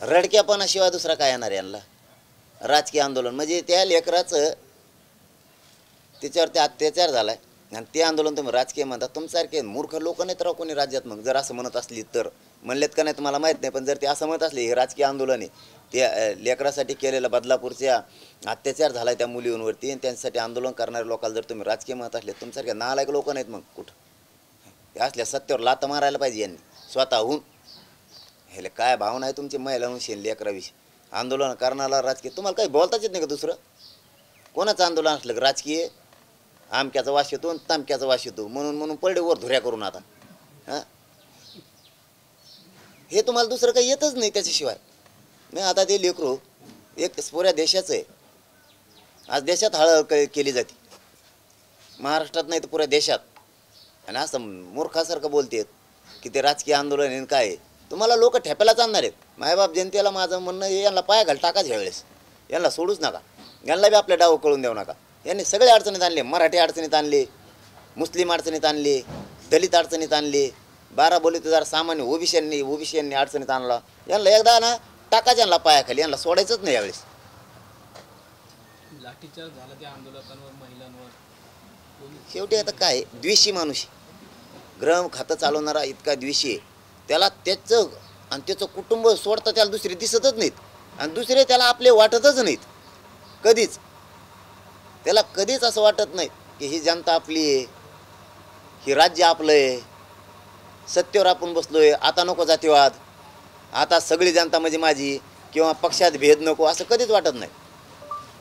रडक्यापणाशिवाय दुसरा काय येणार यांना? राजकीय आंदोलन म्हणजे त्या लेकराचं त्याच्यावरती अत्याचार झालाय आणि ते आंदोलन तुम्ही राजकीय म्हणता. तुमच्यासारखे मूर्ख लोक नाहीत राव कोणी राज्यात. मग जर असं म्हणत असली तर म्हणलेत का नाही तुम्हाला माहीत नाही, पण जर ते असं म्हणत असले हे राजकीय आंदोलन आहे, त्या लेकरासाठी केलेलं बदलापूरच्या अत्याचार झाला त्या मुलींवरती आणि त्यांच्यासाठी आंदोलन करणाऱ्या लोकांना जर तुम्ही राजकीय म्हणत असले, तुमच्यासारख्या नालायक लोक नाहीत मग कुठं. हे असल्या सत्यावर लाता मारायला पाहिजे यांनी स्वतःहून. ह्याला काय भावना आहे तुमची महिलांविषयी लेकराविषयी? आंदोलन करणारा राजकीय तुम्हाला काही बोलताच येत नाही का दुसरं? कोणाचं आंदोलन असलं की राजकीय? आमक्याचा वास येतो आणि तामक्याचा वास येतो म्हणून पडले वर धुऱ्या करून आता. हां, हे तुम्हाला दुसरं काही येतच नाही त्याच्याशिवाय. नाही आता ते लेकरू एक पुऱ्या देशाचं आहे. आज देशात हळहळ केली जाते, महाराष्ट्रात नाही तर पुऱ्या देशात. आणि असं मूर्खासारखं बोलतेत की ते राजकीय आंदोलन आहे काय. तुम्हाला लोक ठेप्यालाच आणणार आहेत. मायबाप जनतेला माझं म्हणणं हे यांना पाया घाल टाकाच ह्यावेळेस. यांना सोडूच नका, यांना बी आपले डाव कळून देऊ नका. यांनी सगळे अडचणीत आणले. मराठी अडचणीत आणले, मुस्लिम अडचणीत आणले, दलित अडचणीत आणले, 12 बलुतेदार सामान्य ओबीसीयांनी अडचणीत आणला. यांना एकदा ना टाकाच यांना पायाखाली, यांना सोडायचंच नाही यावेळेस. लाठीचार्ज झाला त्या आंदोलकांवर, महिलांवर. शेवटी आता काय द्वेषी माणूस, गृह खातं चालवणारा इतका द्वेषी आहे. त्याला त्याचं कुटुंब सोडता त्याला दुसरे दिसतच नाहीत आणि दुसरे त्याला आपले वाटतच नाहीत कधीच. त्याला कधीच असं वाटत नाही की ही जनता आपली आहे, ही राज्य आपलं आहे, सत्तेवर आपण बसलोय, आता नको जातीवाद, आता सगळी जनता म्हणजे माझी, किंवा पक्षात भेद नको, असं कधीच वाटत नाही.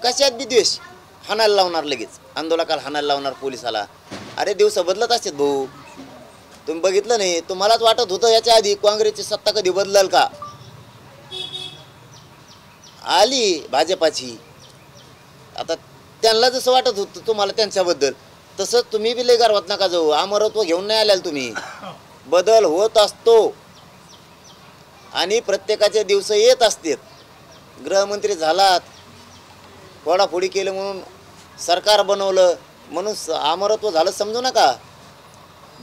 कशात बी द्वेष हाणायला लावणार, लगेच आंदोलकाला हाणायला लावणार, पोलिसाला. अरे दिवस बदलत असतात भाऊ, तुम्ही बघितलं नाही? तुम्हालाच वाटत होतं याच्या आधी काँग्रेसची सत्ता कधी बदलल का? आली भाजपाची. आता त्यांना जसं वाटत होतं तुम्हाला त्यांच्याबद्दल, तसंच तुम्ही बी लय गर्वात नका जाऊ. अमरत्व घेऊन नाही आल्याल तुम्ही. बदल होत असतो आणि प्रत्येकाचे दिवस येत असतात. गृहमंत्री झालात, फोडाफोडी केलं म्हणून सरकार बनवलं म्हणून अमरत्व झालं समजू नका.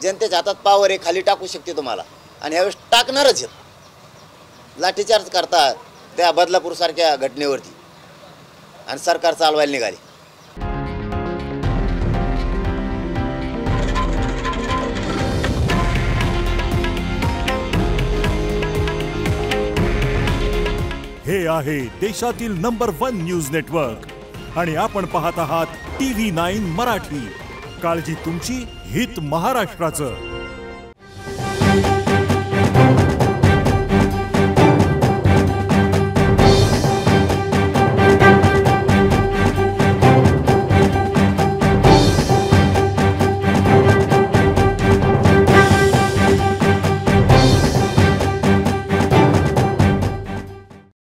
जनतेच्या हातात पावर आहे, खाली टाकू शकते तुम्हाला आणि ह्यावेळेस टाकणारच आहेत. लाठीचार्ज करतात त्या बदलापूरसारख्या घटनेवरती आणि सरकार चालवायला निघाले. हे आहे देशातील नंबर 1 न्यूज नेटवर्क आणि आपण पाहत आहात TV9 मराठी. काळजी तुमची, हित महाराष्ट्राचं.